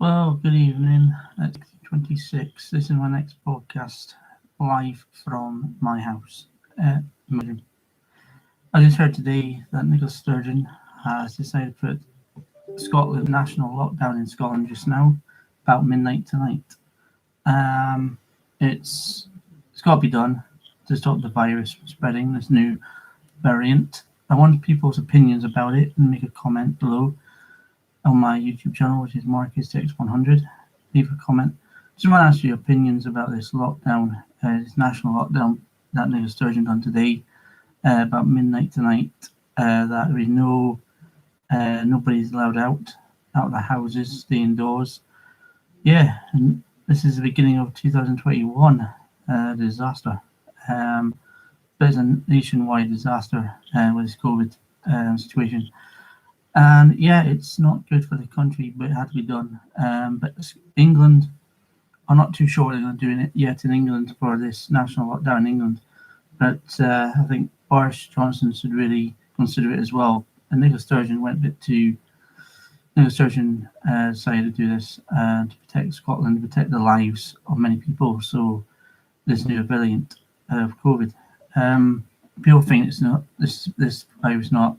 Well, good evening. It's 26. This is my next podcast live from my house. Imagine. I just heard today that Nicola Sturgeon has decided to put Scotland national lockdown in Scotland just now, about midnight tonight. Um, it's it's got to be done to stop the virus from spreading. This new variant. I want people's opinions about it and make a comment below on my YouTube channel, which is MarcusTX100. Leave a comment. Just want to ask your opinions about this lockdown, this national lockdown that Nicola Sturgeon done today, about midnight tonight. That there is nobody's allowed out of the houses, stay indoors. Yeah, and this is the beginning of 2021 disaster. There's a nationwide disaster with this COVID situation. And yeah, it's not good for the country, but it had to be done. But England, I'm not too sure they're doing it yet in England for this national lockdown in England. But I think Boris Johnson should really consider it as well. And Nicola Sturgeon went a bit too. Nicola Sturgeon decided to do this to protect Scotland, protect the lives of many people. So this new variant of COVID. People think it's not this virus not,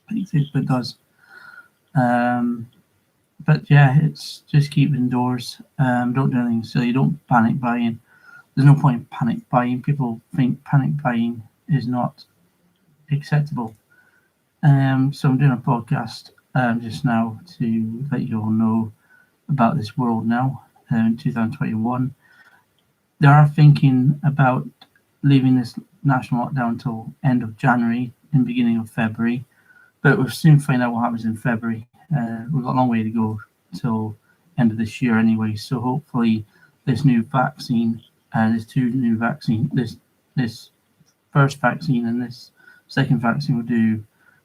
but it does. Um, but yeah, it's just keep indoors. Don't do anything silly. Don't panic buying. There's no point in panic buying. People think panic buying is not acceptable. So I'm doing a podcast just now to let you all know about this world now in 2021. They are thinking about leaving this national lockdown until end of January and beginning of February. But we'll soon find out what happens in February. We've got a long way to go till end of this year anyway. So hopefully this new vaccine, there's two new vaccine, this first vaccine and this second vaccine will do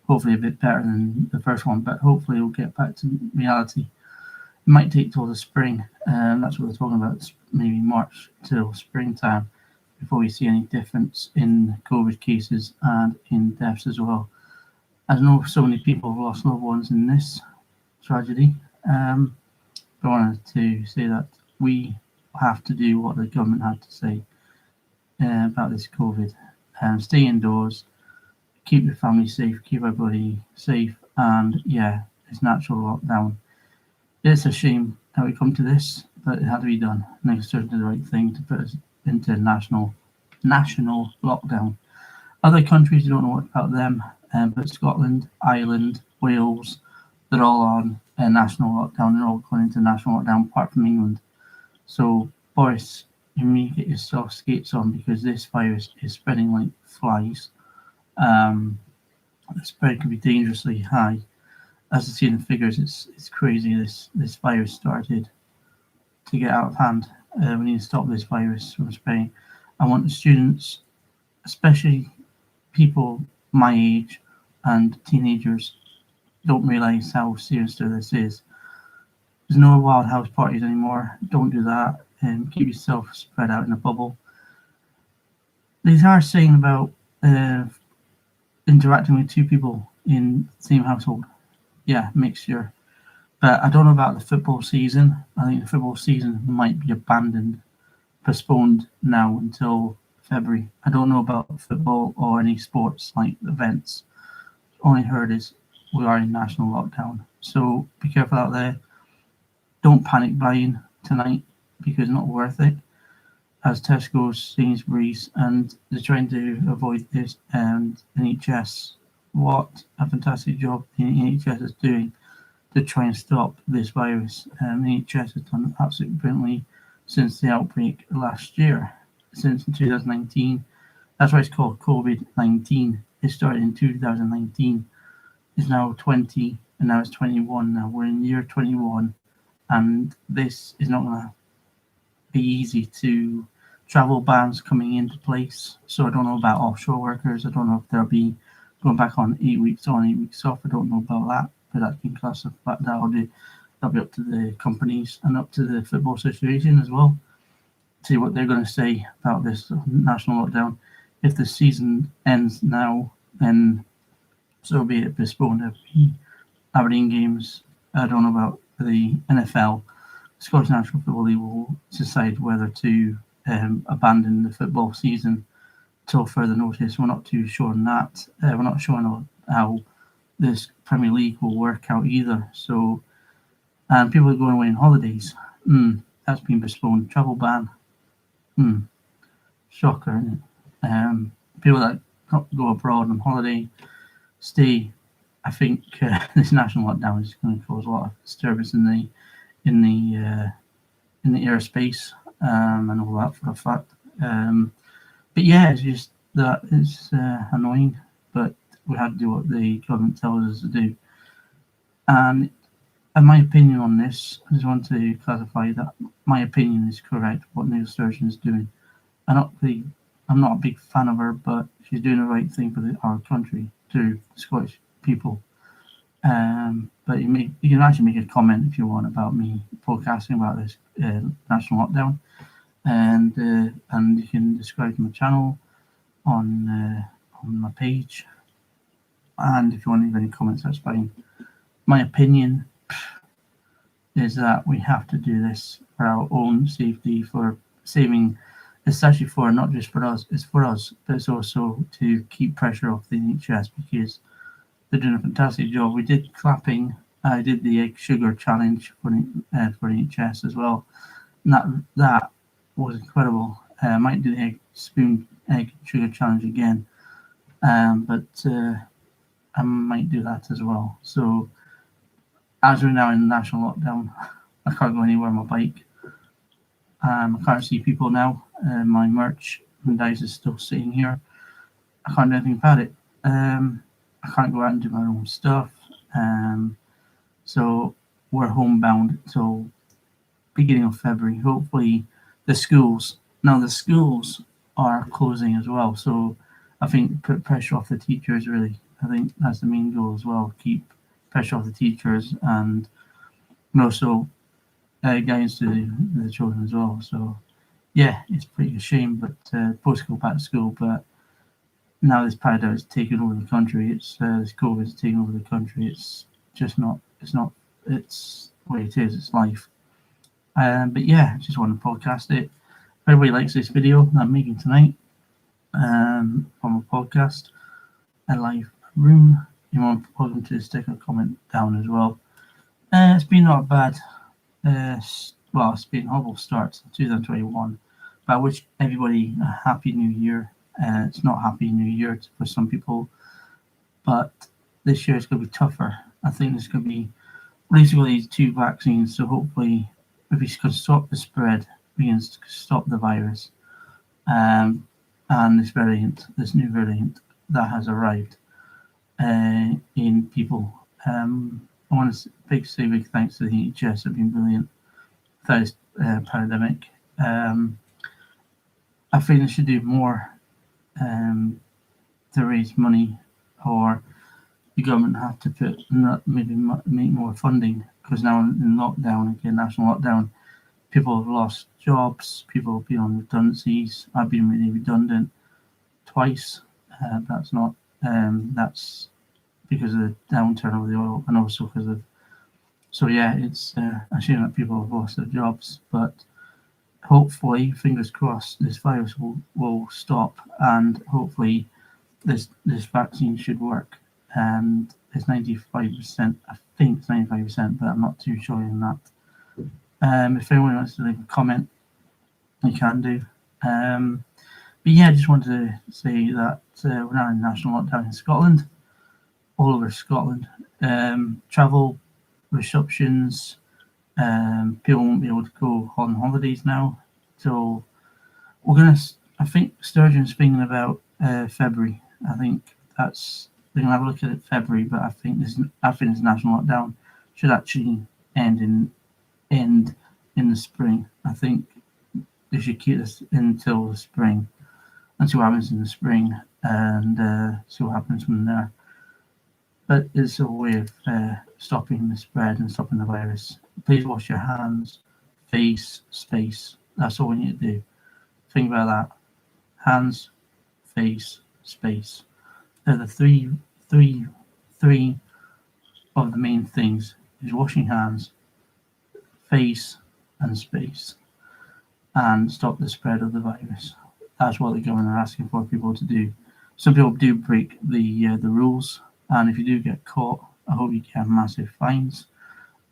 hopefully a bit better than the first one. But hopefully we'll get back to reality. It might take till the spring. That's what we're talking about. Maybe March till springtime before we see any difference in COVID cases and in deaths as well. I know so many people have lost loved ones in this tragedy. I wanted to say that we have to do what the government had to say about this COVID. Stay indoors, keep your family safe, keep everybody safe, and yeah, it's natural lockdown. It's a shame that we come to this, but it had to be done. Nicola Sturgeon did the right thing to put us into national lockdown. Other countries, you don't know what about them, but Scotland, Ireland, Wales, they're all on a national lockdown. They're all going into national lockdown, apart from England. So, Boris, you need to get your soft skates on because this virus is spreading like flies. The spread can be dangerously high. As I see in the figures, it's crazy. This virus started to get out of hand. We need to stop this virus from spreading. I want the students, especially people my age and teenagers, don't realise how sinister this is. There's no wild house parties anymore. Don't do that. And keep yourself spread out in a bubble. These are saying about interacting with two people in the same household. Yeah, mixture. But I don't know about the football season. I think the football season might be abandoned, postponed now until February. I don't know about football or any sports like events. All I heard is we are in national lockdown. So be careful out there. Don't panic buying tonight because it's not worth it. As Tesco's, Sainsbury's, and they're trying to avoid this. And NHS, what a fantastic job the NHS is doing to try and stop this virus. NHS has done absolutely brilliantly since the outbreak last year, since 2019. That's why it's called COVID-19. It started in 2019. It's now 20, and now it's 21. Now we're in year 21, and this is not going to be easy to travel bans coming into place. So I don't know about offshore workers. I don't know if they'll be going back on 8 weeks on, 8 weeks off. I don't know about that, but that can classify that'll be up to the companies and up to the Football Association as well. See what they're going to say about this national lockdown. If the season ends now, then so be it, postponed. Aberdeen games. I don't know about the NFL. Scottish National Football League will decide whether to abandon the football season till further notice. We're not too sure on that. We're not sure on how this Premier League will work out either. So, and people are going away on holidays. That's been postponed. Travel ban. Shocker, isn't it? People that go abroad on holiday stay. I think this national lockdown is going to cause a lot of disturbance in the airspace and all that for a fact. But yeah, it's just that it's annoying, but we had to do what the government tells us to do. And my opinion on this, I just want to clarify that my opinion is correct. What Nicola Sturgeon is doing, I'm not a big fan of her, but she's doing the right thing for our country, to Scottish people. But you can actually make a comment if you want about me podcasting about this national lockdown, and you can describe my channel on my page. And if you want to leave any comments, that's fine. My opinion is that we have to do this for our own safety, for saving. It's actually for not just for us, it's for us, but it's also to keep pressure off the NHS, because they're doing a fantastic job. We did clapping. I did the egg sugar challenge for NHS as well. And that was incredible. I might do the egg sugar challenge again, but I might do that as well. So as we're now in national lockdown, I can't go anywhere on my bike. I can't see people now. My merchandise is still sitting here. I can't do anything about it. I can't go out and do my own stuff. So we're homebound till beginning of February. Hopefully the schools are closing as well. So I think put pressure off the teachers, really. I think that's the main goal as well. Keep pressure off the teachers, and also guidance to the children as well. So yeah, it's pretty a shame, but supposed to go back to school, but now this pandemic is taking over the country. It's this COVID is taking over the country. It's just not. It's not. It's the way it is. It's life. But yeah, I just want to podcast it. If everybody likes this video that I'm making tonight from a podcast, a live room, you want to welcome to stick a comment down as well. It's been not bad. Well, it's been a horrible start to 2021, but I wish everybody a happy new year. It's not happy new year for some people, but this year it's going to be tougher. I think there's going to be basically these 2 vaccines, so hopefully if we can stop the spread, we can stop the virus. And this new variant that has arrived in people. I want to say big thanks to the NHS. Have been brilliant throughout this pandemic. I think they should do more to raise money, or the government have to make more funding, because now in lockdown, again, national lockdown, people have lost jobs, people have been on redundancies. I've been really redundant twice. That's because of the downturn of the oil, and also because of. So yeah, it's a shame that people have lost their jobs, but hopefully, fingers crossed, this virus will stop, and hopefully this vaccine should work. And it's 95%. I think it's 95%, but I'm not too sure on that. If anyone wants to leave a comment, you can do. But yeah, I just wanted to say that we're now in national lockdown in Scotland, all over Scotland. Travel restrictions. People won't be able to go on holidays now. So I think Sturgeon's thinking about February. I think they're gonna have a look at it February, but I think this national lockdown should actually end in the spring. I think they should keep this until the spring and see what happens in the spring, and see what happens from there. But it's a way of stopping the spread and stopping the virus. Please wash your hands, face, space. That's all we need to do. Think about that. Hands, face, space. They're the three of the main things: is washing hands, face, and space and stop the spread of the virus. That's what the government are asking for people to do. Some people do break the rules, and if you do get caught, I hope you get massive fines.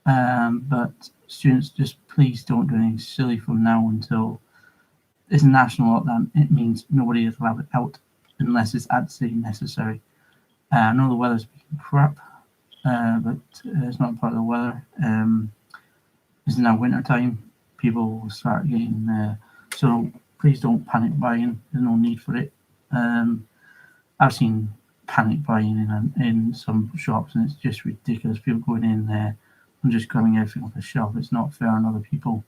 But students, just please don't do anything silly from now until it's a national lockdown. It means nobody is allowed out unless it's absolutely necessary. I know the weather's been crap, but it's not part of the weather. It's now winter time. People will start getting so please don't panic buying. There's no need for it. I've seen panic buying in some shops, and it's just ridiculous. People going in there and just grabbing everything off the shelf. It's not fair on other people,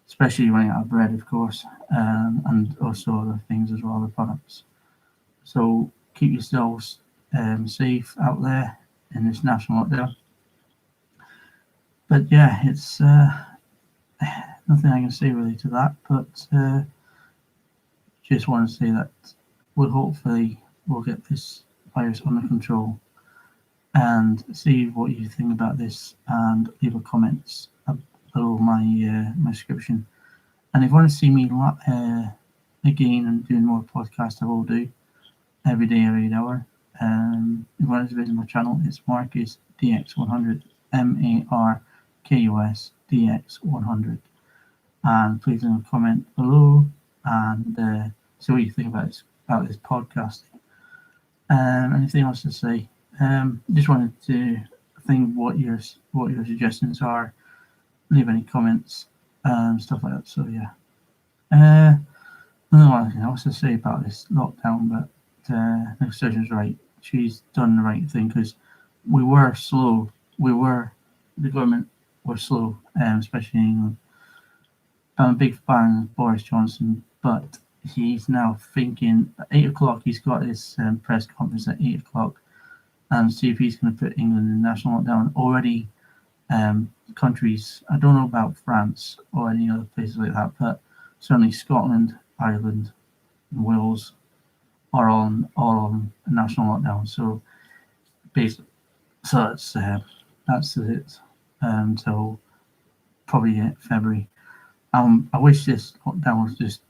especially running out of bread, of course, and also other things as well, other products. So keep yourselves safe out there in this national lockdown. But yeah, it's nothing I can say really to that, but just want to say that we'll get this virus under control, and see what you think about this, and leave a comments below my my description. And if you want to see me again and doing more podcasts, I will do every day, every hour. If you want to visit my channel, it's Marcus DX100, MARKUS DX100. And please leave a comment below and see what you think about this podcasting. Anything else to say? Just wanted to think what your suggestions are. Leave any comments and stuff like that. So yeah. Nothing else to say about this lockdown, but the surgeon's right. She's done the right thing, because we were slow. The government were slow, especially in England. I'm a big fan of Boris Johnson, but he's now thinking at 8 o'clock. He's got his press conference at 8 o'clock, and see if he's going to put England in national lockdown. Already, countries, I don't know about France or any other places like that, but certainly Scotland, Ireland, and Wales are all on a national lockdown. So basically, that's it until probably February. I wish this lockdown was just,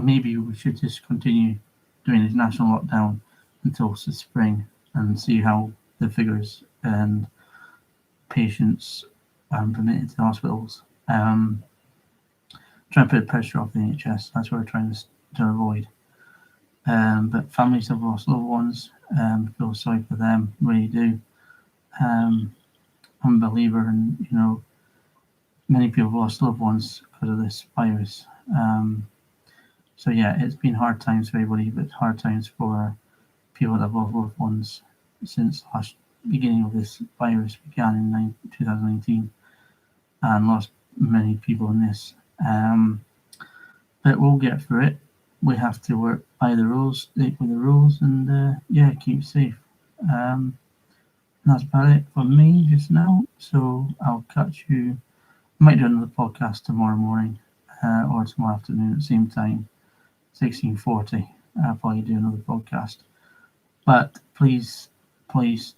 maybe we should just continue doing this national lockdown until the spring and see how the figures and patients permitted to hospitals. Trying to put pressure off the NHS. That's what we're trying to avoid. But families have lost loved ones. Feel sorry for them, really do. I'm a believer in, many people have lost loved ones because of this virus. So yeah, it's been hard times for everybody, but hard times for people that have lost loved ones since the beginning of this virus began in 2019, and lost many people in this. But we'll get through it. We have to work by the rules, stick with the rules, and keep safe. That's about it for me just now. So I'll catch you. I might do another podcast tomorrow morning or tomorrow afternoon at the same time, 16:40. I'll probably do another podcast. But please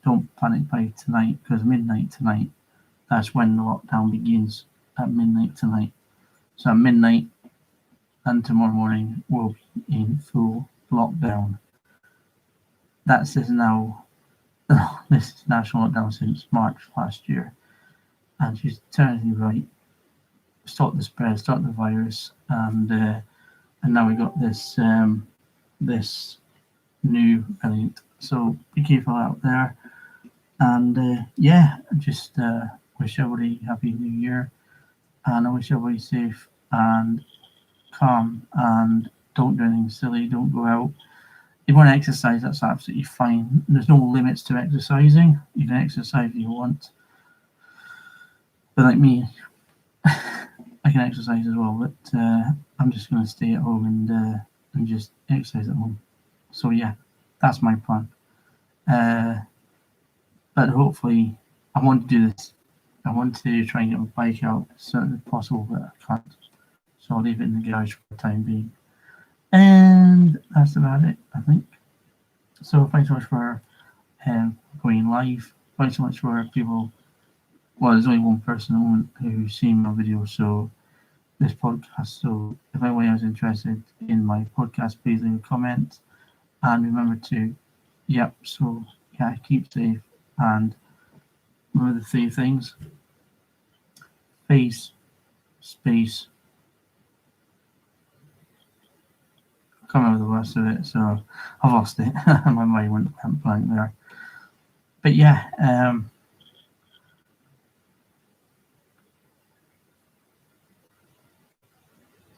don't panic buy tonight, because midnight tonight, that's when the lockdown begins, at midnight tonight. So at midnight and tomorrow morning, we'll be in full lockdown. This is national lockdown since March last year. And she's totally right. Stop the spread, stop the virus, and now we got this new variant. So be careful out there, and just wish everybody happy New Year, and I wish everybody safe and calm, and don't do anything silly. Don't go out. If you want to exercise, that's absolutely fine. There's no limits to exercising. You can exercise if you want. But like me, I can exercise as well, but I'm just going to stay at home and just exercise at home. So yeah, that's my plan. But hopefully, I want to do this. I want to try and get my bike out as soon as possible, but I can't. So I'll leave it in the garage for the time being. And that's about it, I think. So thanks so much for going live. Thanks so much for people. Well, there's only one person at the moment who's seen my video, so this podcast. So if anyone is interested in my podcast, please leave a comment. And remember to, keep safe. And remember the 3 things: face, space. I can't remember the rest of it, so I've lost it. My mind went blank there. But yeah,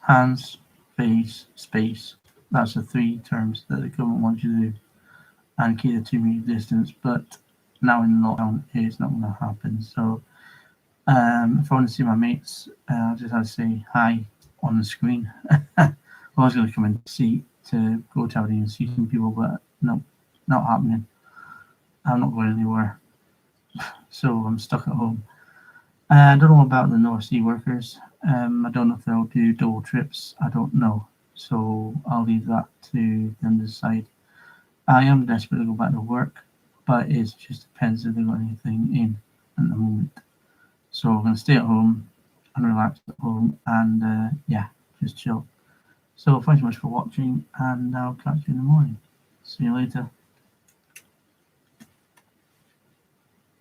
hands, face, space. That's the 3 terms that the government wants you to do, and keep the 2-meter distance. But now in lockdown, it's not going to happen. So if I want to see my mates, I just have to say hi on the screen. I was going to come and see to go to Aberdeen and see some people, but no, not happening. I'm not going anywhere, so I'm stuck at home. I don't know about the North Sea workers. I don't know if they'll do double trips. I don't know. So I'll leave that to them to decide. I am desperate to go back to work, but it just depends if they've got anything in at the moment. So I'm going to stay at home and relax at home and just chill. So thanks so much for watching, and I'll catch you in the morning. See you later.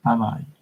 Bye bye.